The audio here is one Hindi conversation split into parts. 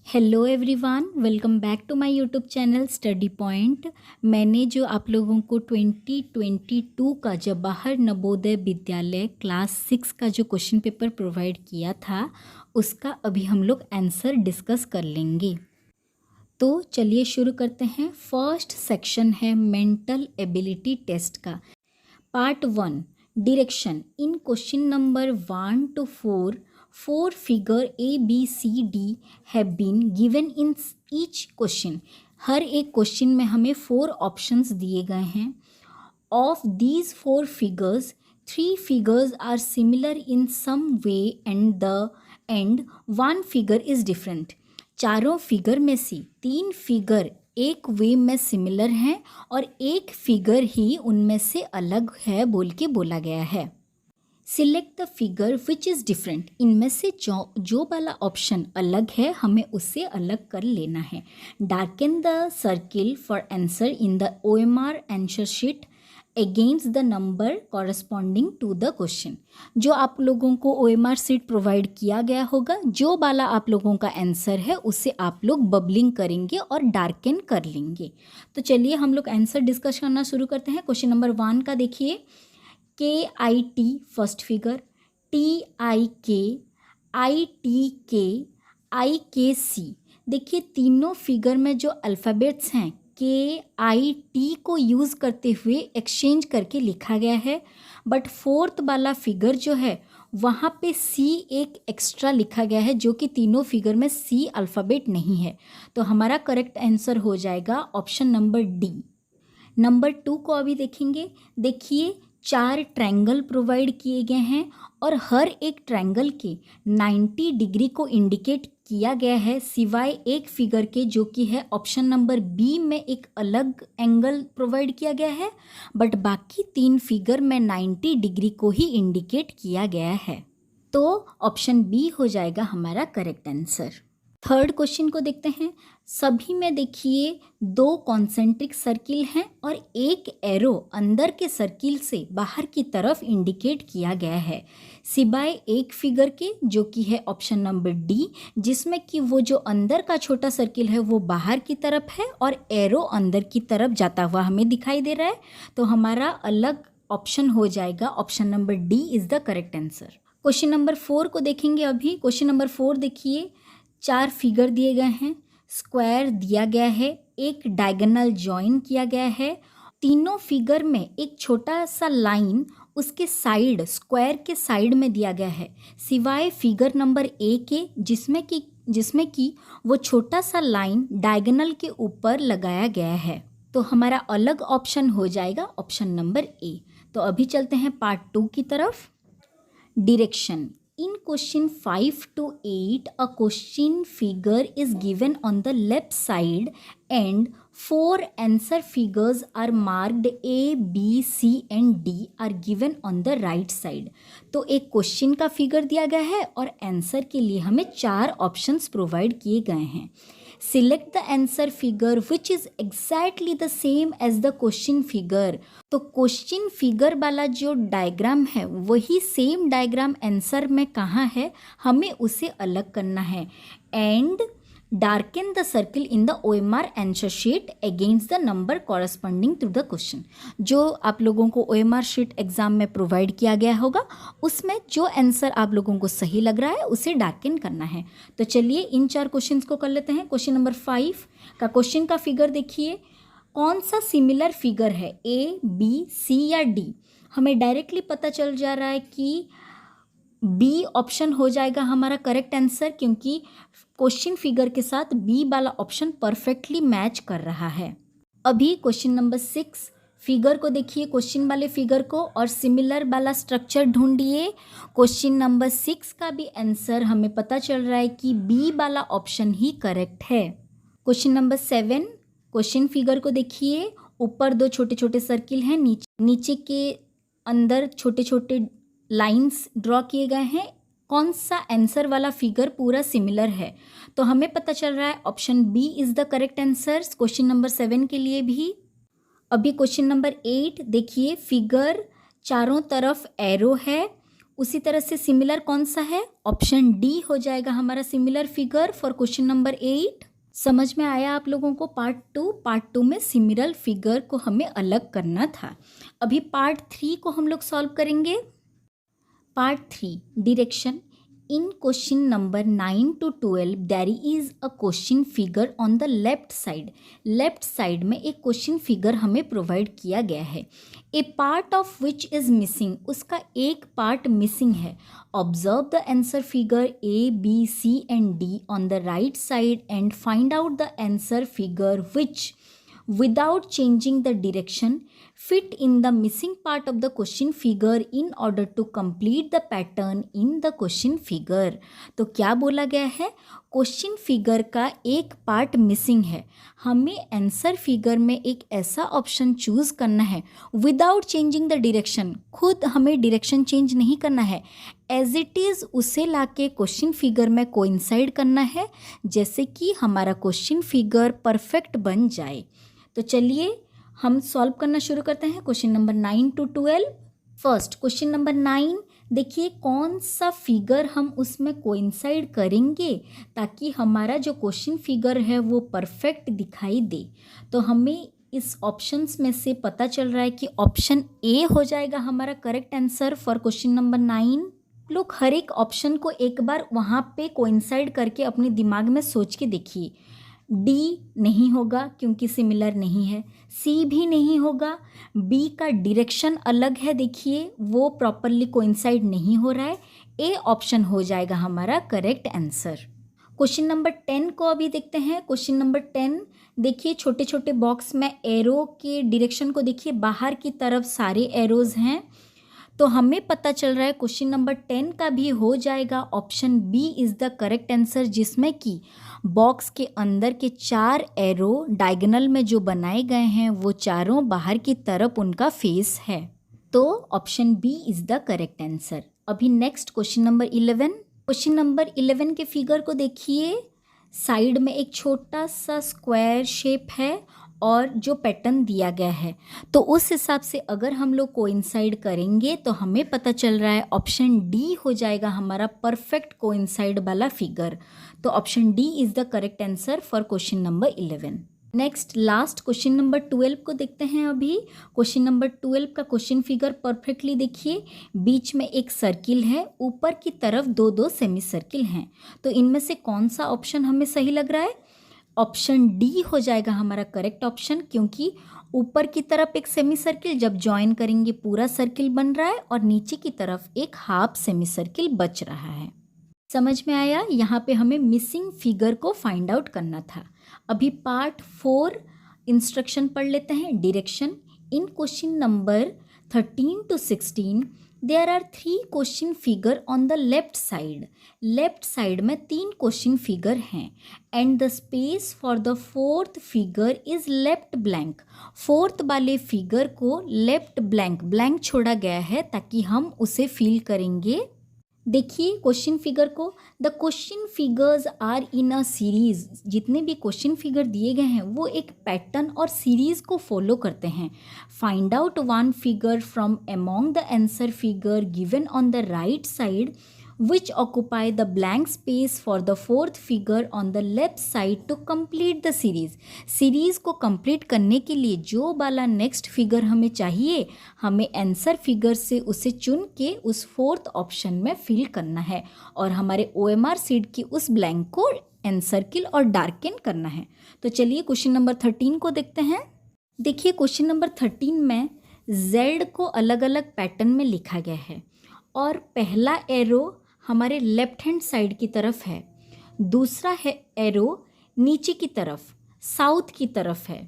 Hello everyone, welcome back to my YouTube channel study point. मैंने जो आप लोगों को 2022 का जवाहर नवोदय विद्यालय क्लास 6 का जो क्वेश्चन पेपर प्रोवाइड किया था उसका अभी हम लोग आंसर डिस्कस कर लेंगे। तो चलिए शुरू करते हैं। फर्स्ट सेक्शन है मेंटल एबिलिटी टेस्ट का। Part 1 direction. In question number 1 to 4 4 figure A B C D have been given in each question। हर एक क्वेश्चन में हमें 4 ऑप्शंस दिए गए हैं। Of these 4 figures 3 figures are similar in some way and 1 figure is different. चारों फिगर में से 3 फिगर एक वे में सिमिलर हैं और एक फिगर ही उनमें से अलग है बोल के बोला गया है। Select the figure which is different. इनमें से जो वाला ऑप्शन अलग है हमें उससे अलग कर लेना है। Darken the circle for answer in the OMR answer sheet against the number corresponding to the question. जो आप लोगों को OMR शीट प्रोवाइड किया गया होगा, जो वाला आप लोगों का आंसर है उसे आप लोग बबलिंग करेंगे और डार्कन कर लेंगे। तो चलिए हम लोग आंसर डिस्कस करना शुरू करते हैं। क्वेश्चन नंबर 1 का देखिए। KIT first figure, TIK, ITK, IKC। देखिए तीनों फिगर में जो अल्फ़ाबेट्स हैं KIT को यूज़ करते हुए एक्सचेंज करके लिखा गया है, बट फोर्थ वाला फिगर जो है वहाँ पे C एक एक्स्ट्रा लिखा गया है जो कि तीनों फिगर में C अल्फ़ाबेट नहीं है। तो हमारा करेक्ट आंसर हो जाएगा ऑप्शन नंबर D। नंबर 2 को अभी देखेंगे। देखिए 4 ट्रायंगल प्रोवाइड किए गए हैं और हर एक ट्रायंगल के 90 डिग्री को इंडिकेट किया गया है, सिवाय एक फिगर के जो कि है ऑप्शन नंबर B में एक अलग एंगल प्रोवाइड किया गया है, बट बाकी 3 फिगर में 90 डिग्री को ही इंडिकेट किया गया है। तो ऑप्शन B हो जाएगा हमारा करेक्ट आंसर। थर्ड क्वेश्चन को देखते हैं। सभी में देखिए 2 कॉन्सेंट्रिक सर्किल हैं और एक एरो अंदर के सर्किल से बाहर की तरफ इंडिकेट किया गया है, सिवाय एक फिगर के जो कि है ऑप्शन नंबर D, जिसमें कि वो जो अंदर का छोटा सर्किल है वो बाहर की तरफ है और एरो अंदर की तरफ जाता हुआ हमें दिखाई दे रहा है। तो हमारा अलग ऑप्शन हो जाएगा option number D is the correct answer. Question number 4 को देखेंगे अभी। क्वेश्चन नंबर 4 देखिए 4 फिगर दिए गए हैं, स्क्वायर दिया गया है, एक डायगोनल जॉइन किया गया है। तीनों फिगर में एक छोटा सा लाइन उसके साइड स्क्वायर के साइड में दिया गया है, सिवाय फिगर नंबर A के जिसमें कि वो छोटा सा लाइन डायगोनल के ऊपर लगाया गया है। तो हमारा अलग ऑप्शन हो जाएगा ऑप्शन नंबर A। तो अभी चलते हैं पार्ट 2 की तरफ। Direction. In question 5 to 8, a question figure is given on the left side and 4 answer figures are marked A, B, C and D are given on the right side। तो एक क्वेश्चन का फिगर दिया गया है और आंसर के लिए हमें 4 ऑप्शंस प्रोवाइड किए गए हैं। Select the answer figure which is exactly the same as the question figure. तो क्वेश्चन फिगर वाला जो डायग्राम है वही सेम डायग्राम आंसर में कहाँ है, हमें उसे अलग करना है। And darken the circle in the OMR answer sheet against the number corresponding to the question. जो आप लोगों को OMR शीट एग्जाम में प्रोवाइड किया गया होगा उसमें जो आंसर आप लोगों को सही लग रहा है उसे डार्कन करना है। तो चलिए इन 4 क्वेश्चंस को कर लेते हैं। क्वेश्चन नंबर 5 का क्वेश्चन का फिगर देखिए, कौन सा सिमिलर फिगर है A, B, C या D। हमें डायरेक्टली पता चल जा रहा है कि B ऑप्शन हो जाएगा हमारा करेक्ट आंसर, क्योंकि क्वेश्चन फिगर के साथ B वाला ऑप्शन परफेक्टली मैच कर रहा है। अभी क्वेश्चन नंबर 6 फिगर को देखिए, क्वेश्चन वाले फिगर को, और सिमिलर वाला स्ट्रक्चर ढूंढिए। क्वेश्चन नंबर 6 का भी आंसर हमें पता चल रहा है कि B वाला ऑप्शन ही करेक्ट है। क्वेश्चन नंबर 7 क्वेश्चन फिगर को देखिए, ऊपर 2 छोटे छोटे सर्किल हैं, नीचे के अंदर छोटे छोटे लाइंस ड्रॉ किए गए हैं। कौन सा आंसर वाला फिगर पूरा सिमिलर है, तो हमें पता चल रहा है option B is the correct answer question number 7 के लिए भी। अभी क्वेश्चन नंबर 8 देखिए, फिगर चारों तरफ एरो है, उसी तरह से सिमिलर कौन सा है, ऑप्शन डी हो जाएगा हमारा similar figure for question number 8। समझ में आया आप लोगों को पार्ट टू में सिमिलर फिगर को हमें अलग करना था। अभी पार्ट 3 को हम लोग सॉल्व करेंगे। Part 3 direction. In question number 9 to 12 there is a question figure on the left side. Left side में एक क्वेश्चन फिगर हमें प्रोवाइड किया गया है। A part of which is missing, उसका एक पार्ट मिसिंग है। Observe the answer figure A B C and D on the right side and find out the answer figure which without changing the direction fit in the missing part of the question figure in order to complete the pattern in the question figure। तो क्या बोला गया है, क्वेश्चन फिगर का एक पार्ट मिसिंग है, हमें आंसर फिगर में एक ऐसा ऑप्शन चूज करना है विदाउट चेंजिंग द डायरेक्शन, खुद हमें डायरेक्शन चेंज नहीं करना है, एज इट इज़ उसे लाके क्वेश्चन फिगर में कोइंसाइड करना है, जैसे कि हमारा क्वेश्चन फिगर परफेक्ट बन जाए। तो चलिए हम सॉल्व करना शुरू करते हैं question number 9 to 12। First question number 9, देखिए कौन सा फिगर हम उसमें कोइंसाइड करेंगे ताकि हमारा जो क्वेश्चन फिगर है वो परफेक्ट दिखाई दे। तो हमें इस ऑप्शंस में से पता चल रहा है कि ऑप्शन ए हो जाएगा हमारा correct answer for question number 9। लोग हर एक ऑप्शन को एक बार वहाँ पे कोइंसाइड करके अपने दिमाग में सोच के देखिए। डी नहीं होगा क्योंकि सिमिलर नहीं है, सी भी नहीं होगा, बी का डायरेक्शन अलग है, देखिए वो प्रॉपरली कोइंसाइड नहीं हो रहा है, ए ऑप्शन हो जाएगा हमारा करेक्ट आंसर। क्वेश्चन नंबर 10 को अभी देखते हैं। क्वेश्चन नंबर 10 देखिए, छोटे छोटे बॉक्स में एरो के डायरेक्शन को देखिए, बाहर की तरफ सारे एरोज हैं, तो हमें पता चल रहा है क्वेश्चन नंबर 10 का भी हो जाएगा option B is the correct answer, जिसमें कि बॉक्स के अंदर के 4 एरो डायगोनल में जो बनाए गए हैं वो चारों बाहर की तरफ उनका फेस है, तो option B is the correct answer. अभी next question number 11। Question number 11 के फिगर को देखिए, साइड में एक छोटा सा स्क्वायर शेप है और जो पैटर्न दिया गया है, तो उस हिसाब से अगर हम लोग कोइंसाइड करेंगे तो हमें पता चल रहा है ऑप्शन डी हो जाएगा हमारा परफेक्ट कोइंसाइड वाला फिगर। तो option D is the correct answer for question number 11। Next last question number 12 को देखते हैं। अभी क्वेश्चन नंबर 12 का क्वेश्चन फिगर परफेक्टली देखिए, बीच में एक सर्किल है, ऊपर की तरफ दो दो सेमी सर्किल हैं, तो इनमें से कौन सा ऑप्शन हमें सही लग रहा है, ऑप्शन डी हो जाएगा हमारा करेक्ट ऑप्शन, क्योंकि ऊपर की तरफ एक सेमी सर्किल जब ज्वाइन करेंगे पूरा सर्किल बन रहा है और नीचे की तरफ एक हाफ सेमी सर्किल बच रहा है। समझ में आया, यहाँ पे हमें मिसिंग फिगर को फाइंड आउट करना था। अभी पार्ट 4 इंस्ट्रक्शन पढ़ लेते हैं। Direction. In question number 13 to 16 there are 3 question figure on the left side. Left side में 3 क्वेश्चन फिगर हैं and the space for the 4th figure is left blank. 4th वाले फिगर को लेफ्ट ब्लैंक छोड़ा गया है ताकि हम उसे फिल करेंगे। देखिए क्वेश्चन फिगर को, the question figures are in a series. जितने भी क्वेश्चन फिगर दिए गए हैं वो एक पैटर्न और सीरीज को फॉलो करते हैं। Find out one figure from among the answer figure given on the right side which occupy the blank space for the 4th figure on the left side to complete the series। Series को कंप्लीट करने के लिए जो वाला नेक्स्ट फिगर हमें चाहिए, हमें आंसर फिगर से उसे चुन के उस 4th ऑप्शन में फिल करना है और हमारे OMR सीट की उस ब्लैंक को एनसर्किल और डार्कन करना है। तो चलिए क्वेश्चन नंबर 13 को देखते हैं। देखिए क्वेश्चन नंबर 13 में Z को अलग अलग पैटर्न में लिखा गया है और पहला एरो हमारे लेफ्ट हैंड साइड की तरफ है, दूसरा है एरो नीचे की तरफ साउथ की तरफ है,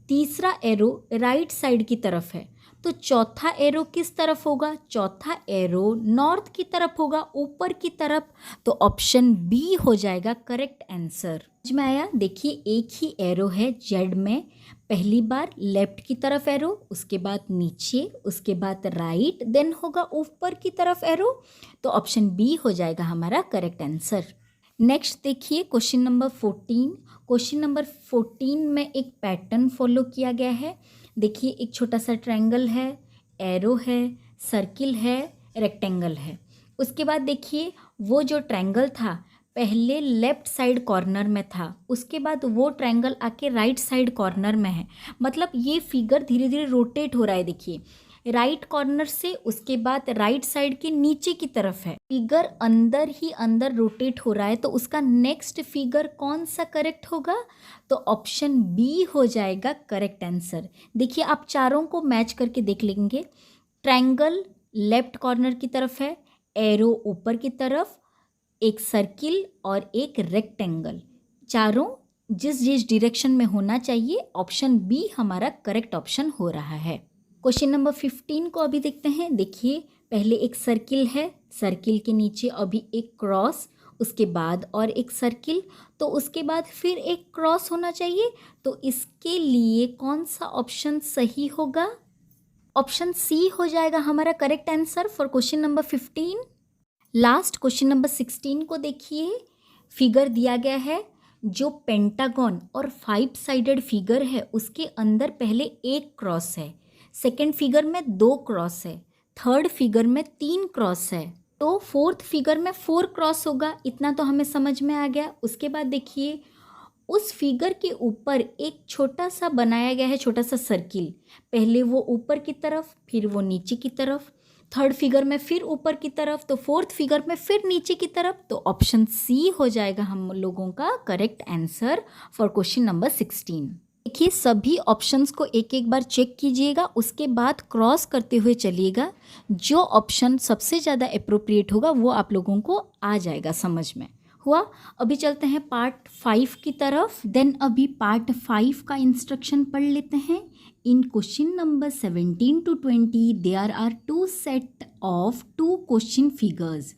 तीसरा एरो राइट साइड की तरफ है, तो चौथा एरो किस तरफ होगा, चौथा एरो नॉर्थ की तरफ होगा, ऊपर की तरफ, तो ऑप्शन बी हो जाएगा करेक्ट आंसर। समझ में आया। देखिए एक ही एरो है जेड में, पहली बार लेफ्ट की तरफ एरो, उसके बाद नीचे, उसके बाद राइट, देन होगा ऊपर की तरफ एरो, तो ऑप्शन बी हो जाएगा हमारा करेक्ट आंसर। नेक्स्ट देखिए क्वेश्चन नंबर 14। क्वेश्चन नंबर 14 में एक पैटर्न फॉलो किया गया है। देखिए एक छोटा सा ट्रायंगल है, एरो है, सर्किल है, रेक्टेंगल है। उसके बाद देखिए वो जो ट्रायंगल था पहले लेफ्ट साइड कॉर्नर में था, उसके बाद वो ट्रायंगल आके राइट साइड कॉर्नर में है। मतलब ये फिगर धीरे धीरे रोटेट हो रहा है। देखिए राइट कॉर्नर से उसके बाद राइट साइड के नीचे की तरफ है। फिगर अंदर ही अंदर रोटेट हो रहा है, तो उसका नेक्स्ट फिगर कौन सा करेक्ट होगा? तो ऑप्शन बी हो जाएगा करेक्ट आंसर। देखिए आप चारों को मैच करके देख लेंगे। ट्रायंगल लेफ्ट कॉर्नर की तरफ है, एरो ऊपर की तरफ, एक सर्किल और एक रेक्टेंगल, चारों जिस जिस डायरेक्शन में होना चाहिए, ऑप्शन बी हमारा करेक्ट ऑप्शन हो रहा है। क्वेश्चन नंबर 15 को अभी देखते हैं। देखिए पहले एक सर्किल है, सर्किल के नीचे अभी एक क्रॉस, उसके बाद और एक सर्किल, तो उसके बाद फिर एक क्रॉस होना चाहिए। तो इसके लिए कौन सा ऑप्शन सही होगा? ऑप्शन सी हो जाएगा हमारा correct answer for question number 15। Last question number 16 को देखिए। फिगर दिया गया है, जो पेंटागन और 5 साइडेड फिगर है उसके अंदर पहले एक क्रॉस है, सेकेंड फिगर में 2 क्रॉस है, थर्ड फिगर में 3 क्रॉस है, तो फोर्थ फिगर में 4 क्रॉस होगा। इतना तो हमें समझ में आ गया। उसके बाद देखिए उस फिगर के ऊपर एक छोटा सा बनाया गया है, छोटा सा सर्किल, पहले वो ऊपर की तरफ, फिर वो नीचे की तरफ, थर्ड फिगर में फिर ऊपर की तरफ, तो फोर्थ फिगर में फिर नीचे की तरफ। तो ऑप्शन सी हो जाएगा हम लोगों का correct answer for question number 16। देखिए सभी ऑप्शंस को एक एक बार चेक कीजिएगा, उसके बाद क्रॉस करते हुए चलिएगा। जो ऑप्शन सबसे ज़्यादा अप्रोप्रिएट होगा वो आप लोगों को आ जाएगा समझ में। हुआ? अभी चलते हैं पार्ट 5 की तरफ। देन अभी पार्ट 5 का इंस्ट्रक्शन पढ़ लेते हैं। In question number 17 to 20 there are 2 set of 2 question figures.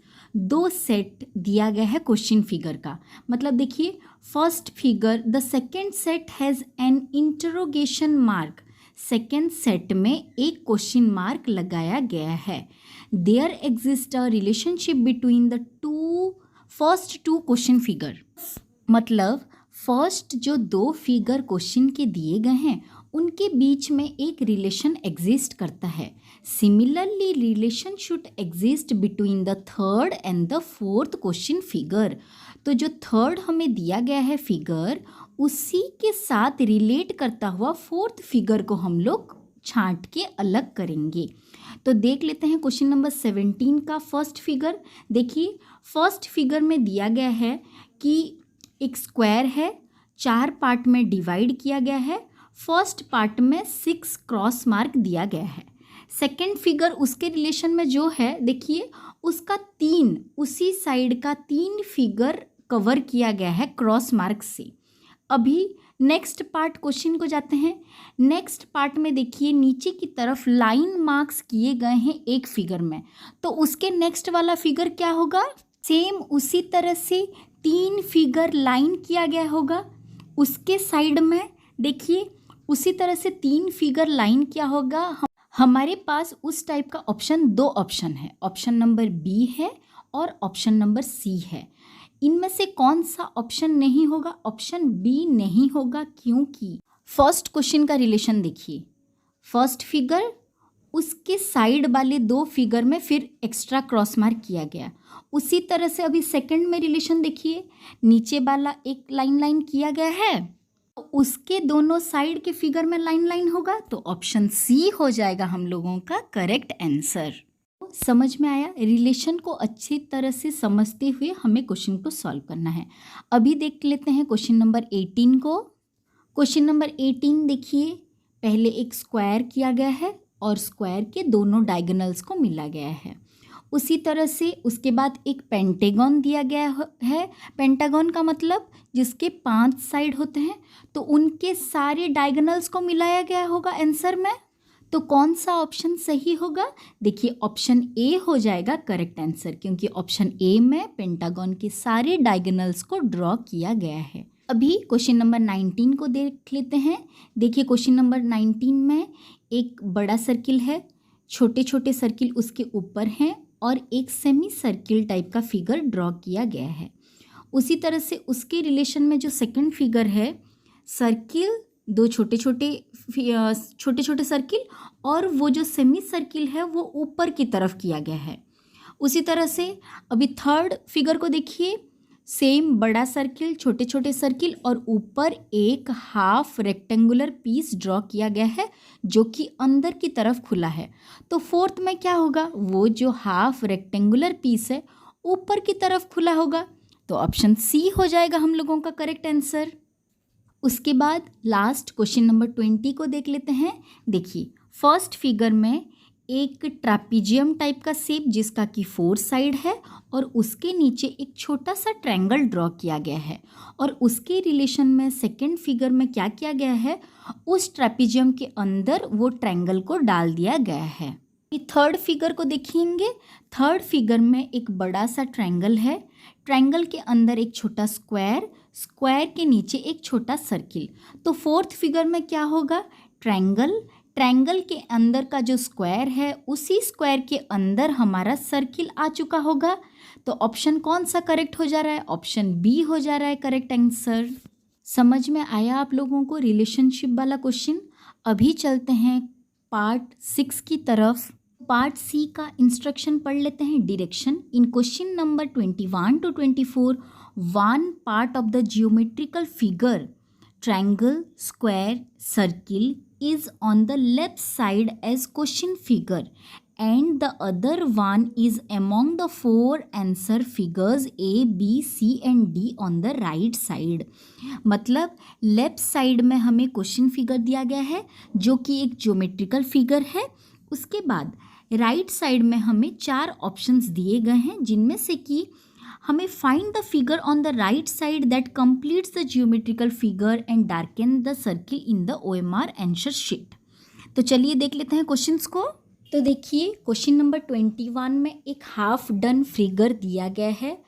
2 set दिया गया है क्वेश्चन फिगर का। मतलब देखिए first figure, the second set has an interrogation mark. Second set में एक क्वेश्चन मार्क लगाया गया है। There exist a relationship between the first 2 question figure. मतलब फर्स्ट जो 2 फिगर क्वेश्चन के दिए गए हैं उनके बीच में एक रिलेशन एग्जिस्ट करता है। Similarly relation should exist between the third and the fourth question figure. तो जो थर्ड हमें दिया गया है फिगर, उसी के साथ रिलेट करता हुआ फोर्थ फिगर को हम लोग छांट के अलग करेंगे। तो देख लेते हैं क्वेश्चन नंबर 17 का फर्स्ट फिगर। देखिए फर्स्ट फिगर में दिया गया है कि एक स्क्वायर है, 4 पार्ट में डिवाइड किया गया है। फर्स्ट पार्ट में 6 क्रॉस मार्क दिया गया है। सेकंड फिगर उसके रिलेशन में जो है, देखिए उसका 3, उसी साइड का 3 फिगर कवर किया गया है क्रॉस मार्क से। अभी नेक्स्ट पार्ट क्वेश्चन को जाते हैं। नेक्स्ट पार्ट में देखिए नीचे की तरफ लाइन मार्क्स किए गए हैं एक फिगर में, तो उसके नेक्स्ट वाला फिगर क्या होगा? सेम उसी तरह से 3 फिगर लाइन किया गया होगा। उसके साइड में देखिए उसी तरह से 3 फिगर लाइन किया होगा। हमारे पास उस टाइप का ऑप्शन 2 ऑप्शन है, ऑप्शन नंबर बी है और ऑप्शन नंबर सी है। इनमें से कौन सा ऑप्शन नहीं होगा? ऑप्शन बी नहीं होगा, क्योंकि फर्स्ट क्वेश्चन का रिलेशन देखिए, फर्स्ट फिगर उसके साइड वाले 2 फिगर में फिर एक्स्ट्रा क्रॉस मार्क किया गया। उसी तरह से अभी सेकंड में रिलेशन देखिए, नीचे वाला एक लाइन किया गया है, तो उसके दोनों साइड के फिगर में लाइन होगा। तो ऑप्शन सी हो जाएगा हम लोगों का करेक्ट आंसर। समझ में आया? रिलेशन को अच्छी तरह से समझते हुए हमें क्वेश्चन को सॉल्व करना है। अभी देख लेते हैं क्वेश्चन नंबर 18 को। क्वेश्चन नंबर 18 देखिए, पहले एक स्क्वायर किया गया है और स्क्वायर के दोनों डायगोनल्स को मिला गया है। उसी तरह से उसके बाद एक पेंटागन दिया गया है। पेंटागन का मतलब जिसके 5 साइड होते हैं, तो उनके सारे डायगोनल्स को मिलाया गया होगा आंसर में। तो कौन सा ऑप्शन सही होगा? देखिए ऑप्शन ए हो जाएगा करेक्ट आंसर, क्योंकि ऑप्शन ए में पेंटागन के सारे डायगोनल्स को ड्रॉ किया गया है। अभी क्वेश्चन नंबर 19 को देख लेते हैं। देखिए क्वेश्चन नंबर 19 में एक बड़ा सर्किल है, छोटे छोटे सर्किल उसके ऊपर हैं और एक सेमी सर्किल टाइप का फिगर ड्रॉ किया गया है। उसी तरह से उसके रिलेशन में जो सेकंड फिगर है, सर्किल, 2 छोटे छोटे सर्किल, और वो जो सेमी सर्किल है वो ऊपर की तरफ किया गया है। उसी तरह से अभी थर्ड फिगर को देखिए, सेम बड़ा सर्किल, छोटे छोटे सर्किल और ऊपर एक हाफ रेक्टेंगुलर पीस ड्रॉ किया गया है जो कि अंदर की तरफ खुला है। तो फोर्थ में क्या होगा, वो जो हाफ रेक्टेंगुलर पीस है ऊपर की तरफ खुला होगा, तो ऑप्शन सी हो जाएगा हम लोगों का करेक्ट आंसर। उसके बाद लास्ट क्वेश्चन नंबर 20 को देख लेते हैं। देखिए फर्स्ट फिगर में एक ट्रापीजियम टाइप का शेप जिसका कि 4 साइड है और उसके नीचे एक छोटा सा ट्रायंगल ड्रॉ किया गया है, और उसके रिलेशन में सेकंड फिगर में क्या किया गया है, उस ट्रापीजियम के अंदर वो ट्रायंगल को डाल दिया गया है। थर्ड फिगर को देखेंगे, थर्ड फिगर में एक बड़ा सा ट्रायंगल है, ट्रायंगल के अंदर एक छोटा स्क्वायर, स्क्वायर के नीचे एक छोटा सर्किल। तो फोर्थ फिगर में क्या होगा, ट्रायंगल, ट्रायंगल के अंदर का जो स्क्वायर है उसी स्क्वायर के अंदर हमारा सर्किल आ चुका होगा। तो ऑप्शन कौन सा करेक्ट हो जा रहा है, ऑप्शन बी हो जा रहा है करेक्ट आंसर। समझ में आया आप लोगों को रिलेशनशिप वाला क्वेश्चन। अभी चलते हैं पार्ट 6 की तरफ। पार्ट सी का इंस्ट्रक्शन पढ़ लेते हैं, direction. In question number 21 to 24 one part of the geometrical figure triangle, square, circle is on the left side as question figure and the other one is among the 4 answer figures A, B, C and D on the right side। मतलब लेफ्ट साइड में हमें क्वेश्चन फिगर दिया गया है जो कि एक ज्योमेट्रिकल फिगर है। उसके बाद राइट साइड में हमें 4 ऑप्शंस दिए गए हैं जिनमें से कि हमें find the figure on the right side that completes the geometrical figure and darken the circle in the OMR answer sheet. तो चलिए देख लेते हैं क्वेश्चंस को। तो देखिए क्वेश्चन नंबर 21 में एक हाफ डन फिगर दिया गया है,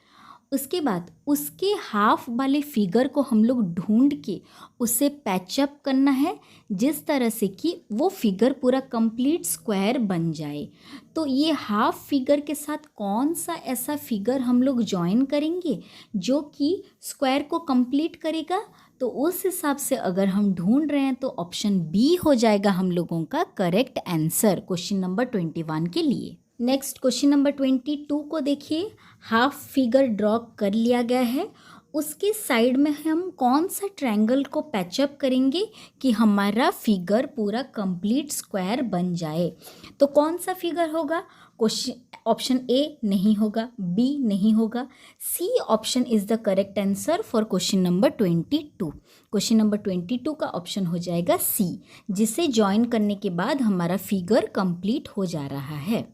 उसके बाद उसके हाफ वाले फिगर को हम लोग ढूंढ के उसे पैचअप करना है जिस तरह से कि वो फिगर पूरा कंप्लीट स्क्वायर बन जाए। तो ये हाफ फिगर के साथ कौन सा ऐसा फिगर हम लोग ज्वाइन करेंगे जो कि स्क्वायर को कंप्लीट करेगा, तो उस हिसाब से अगर हम ढूंढ रहे हैं तो ऑप्शन बी हो जाएगा हम लोगों का करेक्ट आंसर क्वेश्चन नंबर 21 के लिए। नेक्स्ट क्वेश्चन नंबर 22 को देखिए, हाफ फिगर ड्रॉ कर लिया गया है, उसके साइड में हम कौन सा ट्रायंगल को पैचअप करेंगे कि हमारा फिगर पूरा कंप्लीट स्क्वायर बन जाए। तो कौन सा फिगर होगा, क्वेश्चन ऑप्शन ए नहीं होगा, बी नहीं होगा, C option is the correct answer for question number 22। Question number 22 का ऑप्शन हो जाएगा सी, जिसे ज्वाइन करने के बाद हमारा फिगर कंप्लीट हो जा रहा है।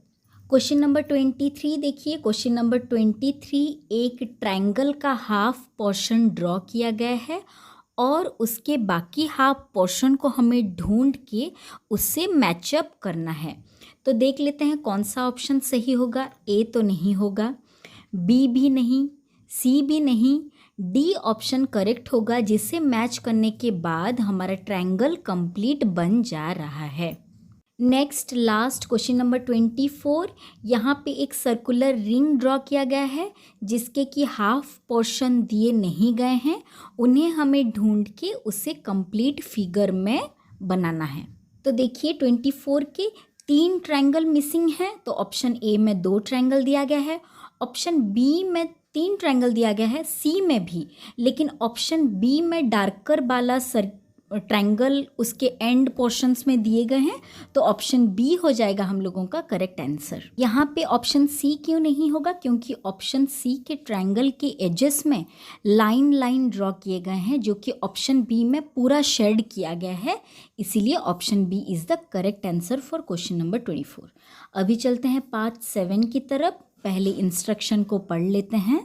क्वेश्चन नंबर 23 देखिए, क्वेश्चन नंबर 23 एक ट्रायंगल का हाफ पोर्शन ड्रॉ किया गया है और उसके बाकी हाफ पोर्शन को हमें ढूंढ के उससे मैचअप करना है। तो देख लेते हैं कौन सा ऑप्शन सही होगा। ए तो नहीं होगा, बी भी नहीं, सी भी नहीं, डी ऑप्शन करेक्ट होगा जिसे मैच करने के बाद हमारा ट्रायंगल कंप्लीट बन जा रहा है। नेक्स्ट लास्ट क्वेश्चन नंबर 24, यहाँ पे एक सर्कुलर रिंग ड्रॉ किया गया है जिसके कि हाफ पोर्शन दिए नहीं गए हैं, उन्हें हमें ढूंढ के उसे कंप्लीट फिगर में बनाना है। तो देखिए 24 के 3 ट्रायंगल मिसिंग हैं, तो ऑप्शन ए में 2 ट्रायंगल दिया गया है, ऑप्शन बी में 3 ट्रायंगल दिया गया है, सी में भी, लेकिन ऑप्शन बी में डार्कर वाला ट्रायंगल उसके एंड पोर्शंस में दिए गए हैं, तो ऑप्शन बी हो जाएगा हम लोगों का करेक्ट आंसर। यहाँ पे ऑप्शन सी क्यों नहीं होगा, क्योंकि ऑप्शन सी के ट्रायंगल के एजेस में लाइन लाइन ड्रॉ किए गए हैं जो कि ऑप्शन बी में पूरा शेड किया गया है, इसीलिए option B is the correct answer for question number 24। अभी चलते हैं पार्ट 7 की तरफ, पहले इंस्ट्रक्शन को पढ़ लेते हैं।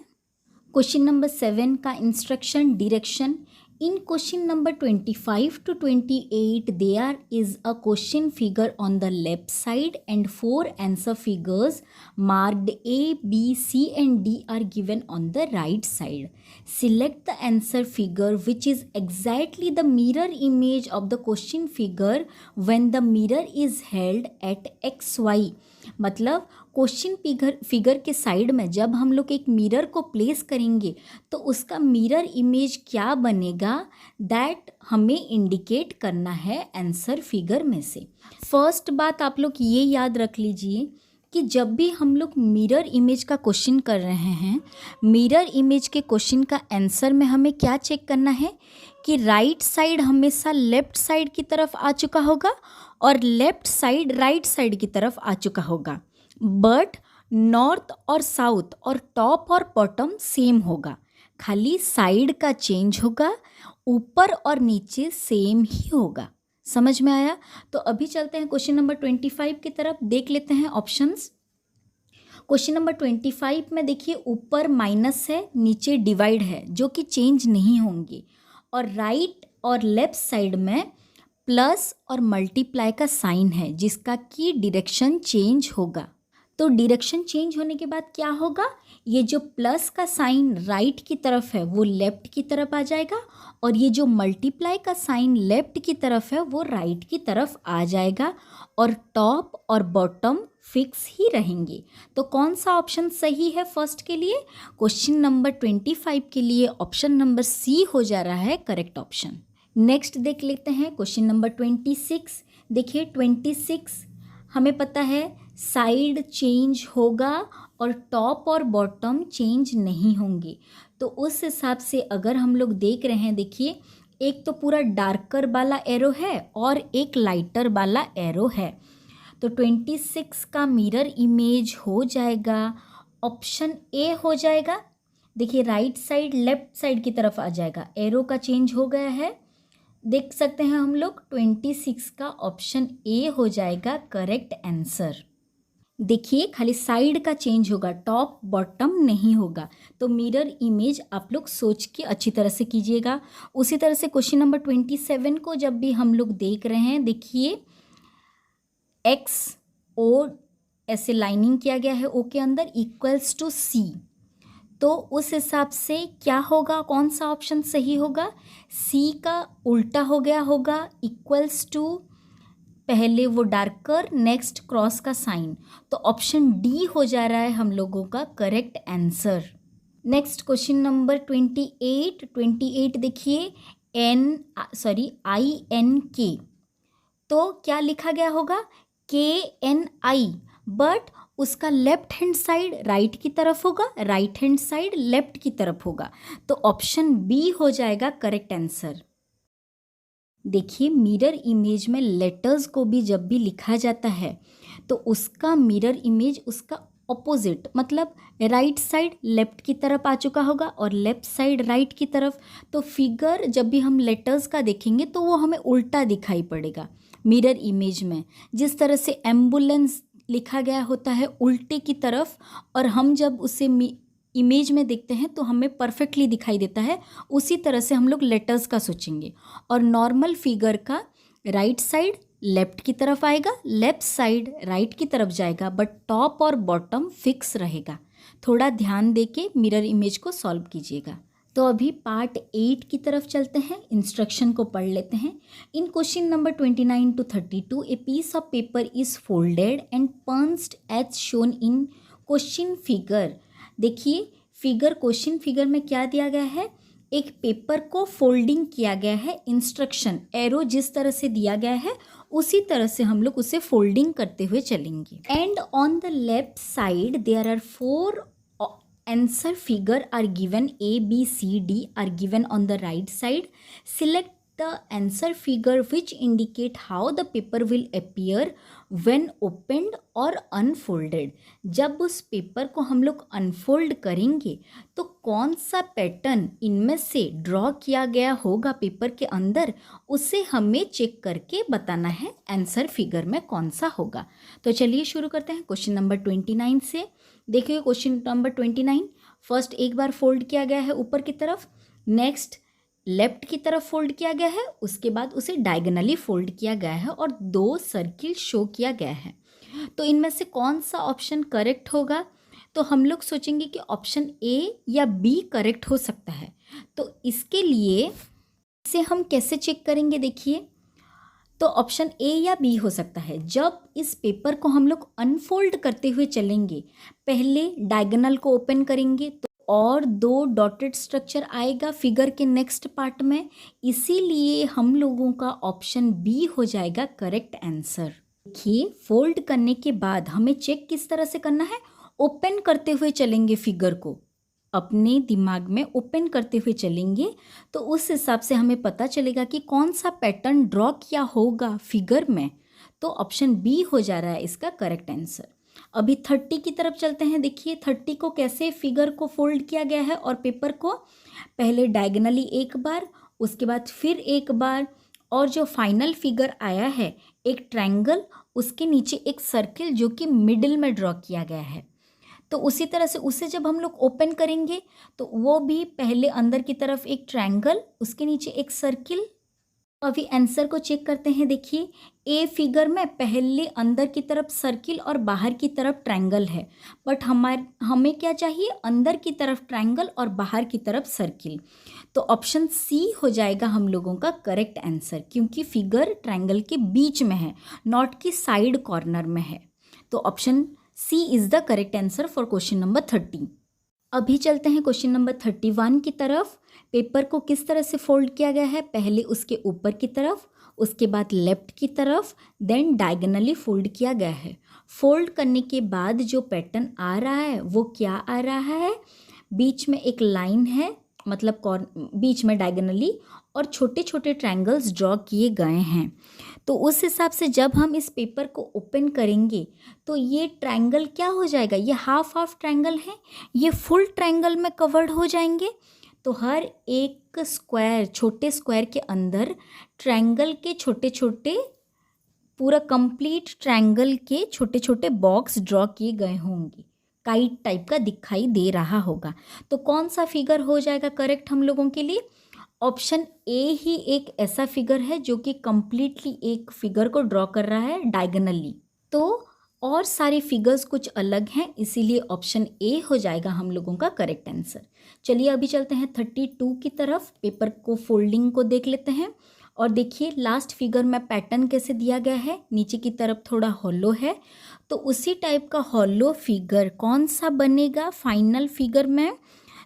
क्वेश्चन नंबर 7 का instruction, direction. In question number 25 to 28, there is a question figure on the left side and 4 answer figures marked A, B, C and D are given on the right side. Select the answer figure which is exactly the mirror image of the question figure when the mirror is held at XY। मतलब क्वेश्चन फिगर के साइड में जब हम लोग एक मिरर को प्लेस करेंगे तो उसका मिरर इमेज क्या बनेगा, दैट हमें इंडिकेट करना है आंसर फिगर में से। फर्स्ट बात आप लोग ये याद रख लीजिए कि जब भी हम लोग मिरर इमेज का क्वेश्चन कर रहे हैं, मिरर इमेज के क्वेश्चन का आंसर में हमें क्या चेक करना है कि राइट साइड हमेशा लेफ्ट साइड की तरफ आ चुका होगा और लेफ्ट साइड राइट साइड की तरफ आ चुका होगा, बट नॉर्थ और साउथ और टॉप और बॉटम सेम होगा, खाली साइड का चेंज होगा, ऊपर और नीचे सेम ही होगा। समझ में आया? तो अभी चलते हैं क्वेश्चन नंबर 25 की तरफ, देख लेते हैं ऑप्शंस। क्वेश्चन नंबर 25 में देखिए ऊपर माइनस है, नीचे डिवाइड है, जो कि चेंज नहीं होंगे, और राइट और लेफ्ट साइड में प्लस और मल्टीप्लाई का साइन है जिसका कि डायरेक्शन चेंज होगा। तो डायरेक्शन चेंज होने के बाद क्या होगा, ये जो प्लस का साइन राइट की तरफ है वो लेफ्ट की तरफ आ जाएगा, और ये जो मल्टीप्लाई का साइन लेफ्ट की तरफ है वो राइट की तरफ आ जाएगा, और टॉप और बॉटम फिक्स ही रहेंगे। तो कौन सा ऑप्शन सही है फर्स्ट के लिए? क्वेश्चन नंबर 25 के लिए ऑप्शन नंबर सी हो जा रहा है करेक्ट ऑप्शन। नेक्स्ट देख लेते हैं क्वेश्चन नंबर 26। देखिए 26 हमें पता है साइड चेंज होगा और टॉप और बॉटम चेंज नहीं होंगे। तो उस हिसाब से अगर हम लोग देख रहे हैं, देखिए एक तो पूरा डार्कर वाला एरो है और एक लाइटर वाला एरो है। तो 26 का मिरर इमेज हो जाएगा ऑप्शन ए हो जाएगा। देखिए राइट साइड लेफ्ट साइड की तरफ आ जाएगा, एरो का चेंज हो गया है, देख सकते हैं हम लोग 26 का ऑप्शन ए हो जाएगा करेक्ट आंसर। देखिए खाली साइड का चेंज होगा, टॉप बॉटम नहीं होगा। तो मिरर इमेज आप लोग सोच के अच्छी तरह से कीजिएगा। उसी तरह से क्वेश्चन नंबर 27 को जब भी हम लोग देख रहे हैं, देखिए एक्स ओ ऐसे लाइनिंग किया गया है ओ के अंदर इक्वल्स टू सी। तो उस हिसाब से क्या होगा, कौन सा ऑप्शन सही होगा? सी का उल्टा हो गया होगा, इक्वल्स टू पहले वो डार्कर नेक्स्ट क्रॉस का साइन। तो ऑप्शन डी हो जा रहा है हम लोगों का correct answer. Next question number 28 देखिए INK। तो क्या लिखा गया होगा? KNI, बट उसका लेफ्ट हैंड साइड राइट की तरफ होगा, राइट हैंड साइड लेफ्ट की तरफ होगा। तो ऑप्शन बी हो जाएगा करेक्ट आंसर। देखिए मिरर इमेज में लेटर्स को भी जब भी लिखा जाता है तो उसका मिरर इमेज उसका ऑपोजिट, मतलब राइट साइड लेफ्ट की तरफ आ चुका होगा और लेफ्ट साइड राइट की तरफ। तो फिगर जब भी हम लेटर्स का देखेंगे तो वो हमें उल्टा दिखाई पड़ेगा मिरर इमेज में। जिस तरह से एम्बुलेंस लिखा गया होता है उल्टे की तरफ, और हम जब उसे इमेज में देखते हैं तो हमें परफेक्टली दिखाई देता है, उसी तरह से हम लोग लेटर्स का सोचेंगे। और नॉर्मल फिगर का राइट साइड लेफ्ट की तरफ आएगा, लेफ्ट साइड राइट की तरफ जाएगा, बट टॉप और बॉटम फिक्स रहेगा। थोड़ा ध्यान देके मिरर इमेज को सॉल्व कीजिएगा। तो अभी पार्ट 8 की तरफ चलते हैं, इंस्ट्रक्शन को पढ़ लेते हैं। In question number 29 to 32 a piece of paper is folded and punched as shown in question figure. देखिए फिगर, क्वेश्चन फिगर में क्या दिया गया है, एक पेपर को फोल्डिंग किया गया है। इंस्ट्रक्शन एरो जिस तरह से दिया गया है उसी तरह से हम लोग उसे फोल्डिंग करते हुए चलेंगे। And on the left side there are 4 answer figure are given, A, B, C, D are given on the right side. Select the answer figure which indicate how the paper will appear when opened or unfolded. जब उस पेपर को हम लोग अनफोल्ड करेंगे तो कौन सा पैटर्न इनमें से ड्रॉ किया गया होगा पेपर के अंदर, उसे हमें चेक करके बताना है आंसर फिगर में कौन सा होगा। तो चलिए शुरू करते हैं क्वेश्चन नंबर 29 से। देखिए क्वेश्चन नंबर 29 फर्स्ट एक बार फोल्ड किया गया है ऊपर की तरफ, नेक्स्ट लेफ्ट की तरफ फोल्ड किया गया है, उसके बाद उसे डायगोनली फोल्ड किया गया है और 2 सर्किल शो किया गया है। तो इनमें से कौन सा ऑप्शन करेक्ट होगा? तो हम लोग सोचेंगे कि ऑप्शन ए या बी करेक्ट हो सकता है। तो इसके लिए इसे हम कैसे चेक करेंगे? देखिए तो ऑप्शन ए या बी हो सकता है। जब इस पेपर को हम लोग अनफोल्ड करते हुए चलेंगे, पहले डायगोनल को ओपन करेंगे तो और 2 डॉटेड स्ट्रक्चर आएगा फिगर के नेक्स्ट पार्ट में, इसीलिए हम लोगों का ऑप्शन बी हो जाएगा करेक्ट आंसर। देखिए फोल्ड करने के बाद हमें चेक किस तरह से करना है, ओपन करते हुए चलेंगे फिगर को, अपने दिमाग में ओपन करते हुए चलेंगे तो उस हिसाब से हमें पता चलेगा कि कौन सा पैटर्न ड्रॉ किया होगा फिगर में। तो ऑप्शन बी हो जा रहा है इसका करेक्ट आंसर। अभी 30 की तरफ चलते हैं। देखिए 30 को कैसे फिगर को फोल्ड किया गया है और पेपर को पहले डायगोनली एक बार, उसके बाद फिर एक बार, और जो फाइनल फिगर आया है एक ट्रायंगल, उसके नीचे एक सर्किल जो कि मिडिल में ड्रॉ किया गया है। तो उसी तरह से उसे जब हम लोग ओपन करेंगे तो वो भी पहले अंदर की तरफ एक ट्रायंगल, उसके नीचे एक सर्किल। अभी आंसर को चेक करते हैं। देखिए ए फिगर में पहले अंदर की तरफ सर्किल और बाहर की तरफ ट्रायंगल है, बट हमें क्या चाहिए, अंदर की तरफ ट्रायंगल और बाहर की तरफ सर्किल। तो ऑप्शन सी हो जाएगा हम लोगों का करेक्ट आंसर, क्योंकि फिगर ट्रायंगल के बीच में है, नॉट कि साइड कॉर्नर में है। तो option C is the correct answer for question number 30। अभी चलते हैं क्वेश्चन नंबर 31 की तरफ। पेपर को किस तरह से फोल्ड किया गया है, पहले उसके ऊपर की तरफ, उसके बाद लेफ्ट की तरफ, देन डायगोनली फोल्ड किया गया है। फोल्ड करने के बाद जो पैटर्न आ रहा है वो क्या आ रहा है, बीच में एक लाइन है, मतलब बीच में डायगोनली, और छोटे छोटे ट्रायंगल्स ड्रॉ किए गए हैं। तो उस हिसाब से जब हम इस पेपर को ओपन करेंगे तो ये ट्रायंगल क्या हो जाएगा, ये हाफ हाफ ट्रायंगल है, ये फुल ट्रायंगल में कवर्ड हो जाएंगे। तो हर एक स्क्वायर, छोटे स्क्वायर के अंदर ट्रायंगल के छोटे छोटे, पूरा कंप्लीट ट्रायंगल के छोटे छोटे बॉक्स ड्रॉ किए गए होंगे, काइट टाइप का दिखाई दे रहा होगा। तो कौन सा फिगर हो जाएगा करेक्ट हम लोगों के लिए, ऑप्शन ए ही एक ऐसा फिगर है जो कि कंप्लीटली एक फिगर को ड्रॉ कर रहा है डायगोनली। तो और सारे फिगर्स कुछ अलग हैं, इसीलिए ऑप्शन ए हो जाएगा हम लोगों का करेक्ट आंसर। चलिए अभी चलते हैं 32 की तरफ। पेपर को फोल्डिंग को देख लेते हैं और देखिए लास्ट फिगर में पैटर्न कैसे दिया गया है, नीचे की तरफ थोड़ा हॉलो है। तो उसी टाइप का हॉलो फिगर कौन सा बनेगा फाइनल फिगर में,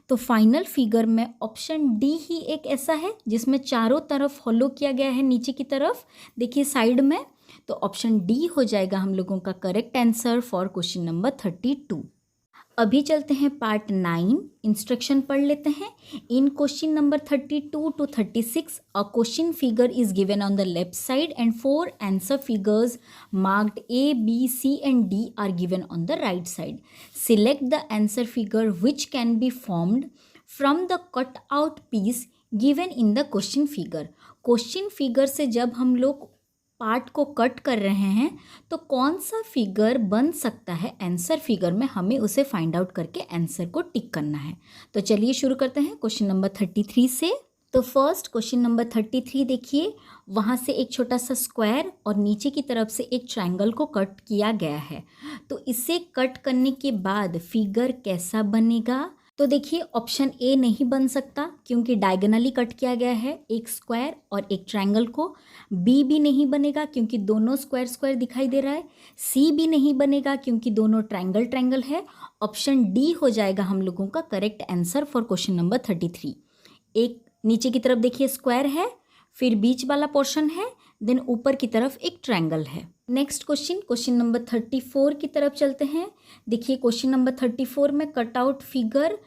तो फाइनल फिगर में ऑप्शन डी ही एक ऐसा है जिसमें चारों तरफ हॉलो किया गया है नीचे की तरफ, देखिए साइड में। तो ऑप्शन डी हो जाएगा हम लोगों का correct answer for question number 32। अभी चलते हैं पार्ट 9, इंस्ट्रक्शन पढ़ लेते हैं। In question number 32 to 36 a question figure is given on the left side and 4 answer figures marked A, B, C and D are given on the right side. Select the answer figure which can be formed from the cut out piece given in the question figure. Question figure से जब हम लोग पार्ट को कट कर रहे हैं तो कौन सा फिगर बन सकता है आंसर फिगर में, हमें उसे फाइंड आउट करके आंसर को टिक करना है। तो चलिए शुरू करते हैं क्वेश्चन नंबर 33 से। तो फर्स्ट क्वेश्चन नंबर 33 देखिए, वहाँ से एक छोटा सा स्क्वायर और नीचे की तरफ से एक ट्रायंगल को कट किया गया है। तो इसे कट करने के बाद फिगर कैसा बनेगा, तो देखिए ऑप्शन ए नहीं बन सकता क्योंकि डायगोनली कट किया गया है एक स्क्वायर और एक ट्रायंगल को। बी भी नहीं बनेगा क्योंकि दोनों स्क्वायर स्क्वायर दिखाई दे रहा है। सी भी नहीं बनेगा क्योंकि दोनों ट्रायंगल ट्रायंगल है। ऑप्शन डी हो जाएगा हम लोगों का correct answer for question number 33। एक नीचे की तरफ देखिए स्क्वायर है, फिर बीच वाला पोर्शन है, देन ऊपर की तरफ एक ट्रायंगल है। नेक्स्ट क्वेश्चन नंबर 34 की तरफ चलते हैं। देखिए क्वेश्चन नंबर 34 में कटआउट फिगर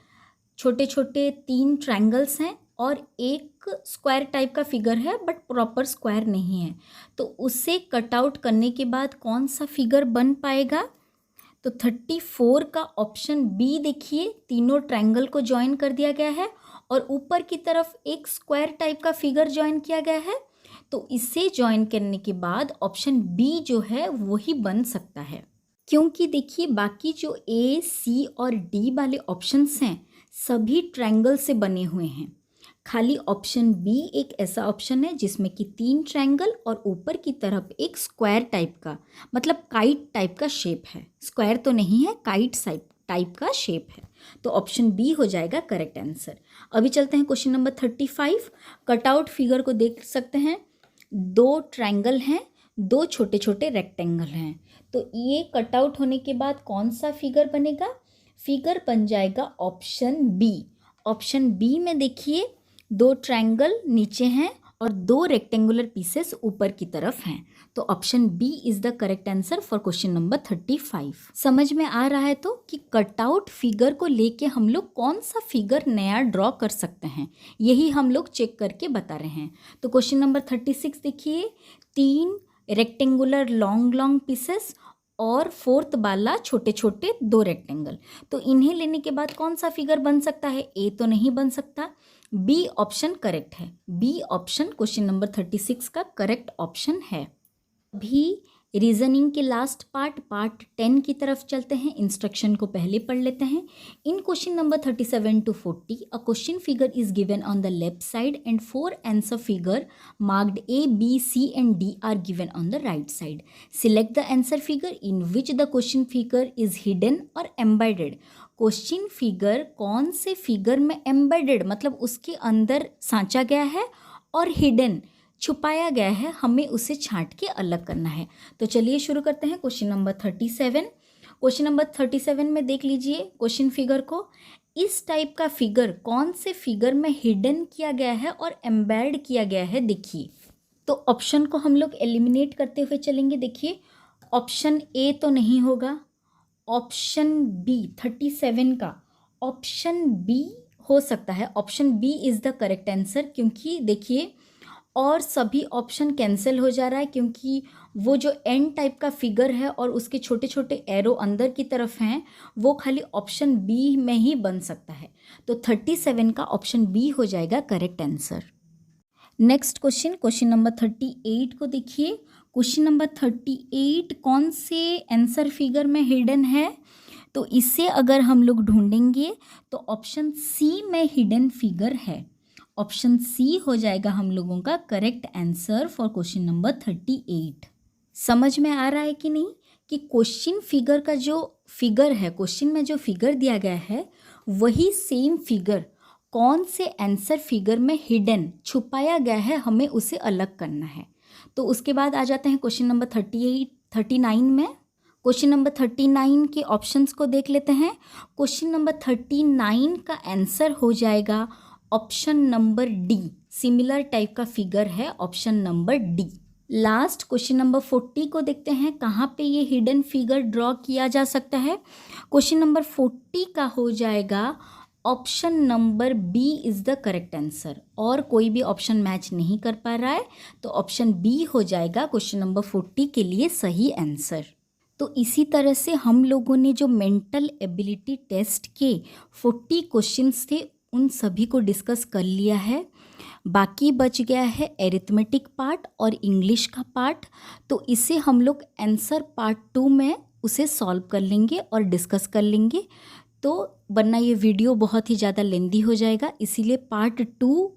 छोटे छोटे 3 ट्रायंगल्स हैं और एक स्क्वायर टाइप का फिगर है बट प्रॉपर स्क्वायर नहीं है। तो उसे कटआउट करने के बाद कौन सा फिगर बन पाएगा, तो 34 का ऑप्शन बी देखिए, तीनों ट्रायंगल को ज्वाइन कर दिया गया है और ऊपर की तरफ एक स्क्वायर टाइप का फिगर ज्वाइन किया गया है। तो इसे ज्वाइन करने के बाद ऑप्शन बी जो है वही बन सकता है, क्योंकि देखिए बाकी जो ए, सी और डी वाले ऑप्शंस हैं सभी ट्रायंगल से बने हुए हैं। खाली ऑप्शन बी एक ऐसा ऑप्शन है जिसमें कि 3 ट्रायंगल और ऊपर की तरफ एक स्क्वायर टाइप का, मतलब काइट टाइप का शेप है। स्क्वायर तो नहीं है, काइट टाइप का शेप है। तो ऑप्शन बी हो जाएगा करेक्ट आंसर। अभी चलते हैं क्वेश्चन नंबर 35। कटआउट फिगर को देख सकते हैं, 2 ट्रायंगल हैं, 2 छोटे छोटे रेक्टेंगल हैं। तो ये कटआउट होने के बाद कौन सा फिगर बनेगा, फिगर बन जाएगा ऑप्शन बी। ऑप्शन बी में देखिए 2 ट्रायंगल नीचे हैं और 2 रेक्टेंगुलर पीसेस ऊपर की तरफ हैं। तो option B is the correct answer for question number 35। समझ में आ रहा है तो कि कटआउट फिगर को लेके हम लोग कौन सा फिगर नया ड्रॉ कर सकते हैं, यही हम लोग चेक करके बता रहे हैं। तो क्वेश्चन नंबर 36 देखिए, 3 रेक्टेंगुलर लॉन्ग पीसेस और फोर्थ वाला छोटे छोटे 2 रेक्टेंगल। तो इन्हें लेने के बाद कौन सा फिगर बन सकता है? ए तो नहीं बन सकता, बी ऑप्शन करेक्ट है। बी ऑप्शन क्वेश्चन नंबर 36 का करेक्ट ऑप्शन है। अभी रीजनिंग के लास्ट पार्ट 10 की तरफ चलते हैं। इंस्ट्रक्शन को पहले पढ़ लेते हैं। In question number 37 to 40 a question figure is given on the left side and 4 answer figure marked A, B, C and D are given on the right side. Select the answer figure in which the question figure is hidden or embedded. Question figure कौन से फिगर में एम्बेडेड मतलब उसके अंदर सांचा गया है और हिडन छुपाया गया है, हमें उसे छांट के अलग करना है। तो चलिए शुरू करते हैं क्वेश्चन नंबर 37। क्वेश्चन नंबर 37 में देख लीजिए क्वेश्चन फिगर को। इस टाइप का फिगर कौन से फिगर में हिडन किया गया है और एम्बेड किया गया है, देखिए। तो ऑप्शन को हम लोग एलिमिनेट करते हुए चलेंगे। देखिए ऑप्शन ए तो नहीं होगा, ऑप्शन बी 37 का ऑप्शन बी हो सकता है। Option B is the correct answer, क्योंकि देखिए और सभी ऑप्शन कैंसिल हो जा रहा है, क्योंकि वो जो एन टाइप का फिगर है और उसके छोटे छोटे एरो अंदर की तरफ हैं, वो खाली ऑप्शन बी में ही बन सकता है। तो 37 का ऑप्शन बी हो जाएगा correct answer. Next question number 38 को देखिए। क्वेश्चन नंबर 38 कौन से आंसर फिगर में हिडन है? तो इसे अगर हम लोग ढूंढेंगे तो ऑप्शन सी में हिडन फिगर है। ऑप्शन सी हो जाएगा हम लोगों का correct answer for question number 38। समझ में आ रहा है कि नहीं कि क्वेश्चन फिगर का जो फिगर है, क्वेश्चन में जो फिगर दिया गया है वही सेम फिगर कौन से आंसर फिगर में हिडन छुपाया गया है, हमें उसे अलग करना है। तो उसके बाद आ जाते हैं क्वेश्चन नंबर 39 में। क्वेश्चन नंबर 39 के ऑप्शंस को देख लेते हैं। क्वेश्चन नंबर 39 का आंसर हो जाएगा option number D. Similar type का फिगर है option number D. Last question number 40 को देखते हैं, कहाँ पे ये हिडन फिगर ड्रॉ किया जा सकता है। क्वेश्चन नंबर 40 का हो जाएगा option number B is the correct answer, और कोई भी ऑप्शन मैच नहीं कर पा रहा है, तो ऑप्शन बी हो जाएगा क्वेश्चन नंबर 40 के लिए सही आंसर। तो इसी तरह से हम लोगों ने जो मेंटल एबिलिटी टेस्ट के 40 क्वेश्चंस थे उन सभी को डिस्कस कर लिया है। बाकी बच गया है एरिथमेटिक पार्ट और इंग्लिश का पार्ट, तो इसे हम लोग आंसर पार्ट 2 में उसे सॉल्व कर लेंगे और डिस्कस कर लेंगे। तो वरना ये वीडियो बहुत ही ज़्यादा लेंदी हो जाएगा, इसीलिए पार्ट 2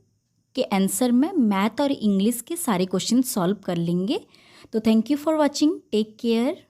के आंसर में मैथ और इंग्लिश के सारे क्वेश्चन सॉल्व कर लेंगे। तो thank you for watching, take care.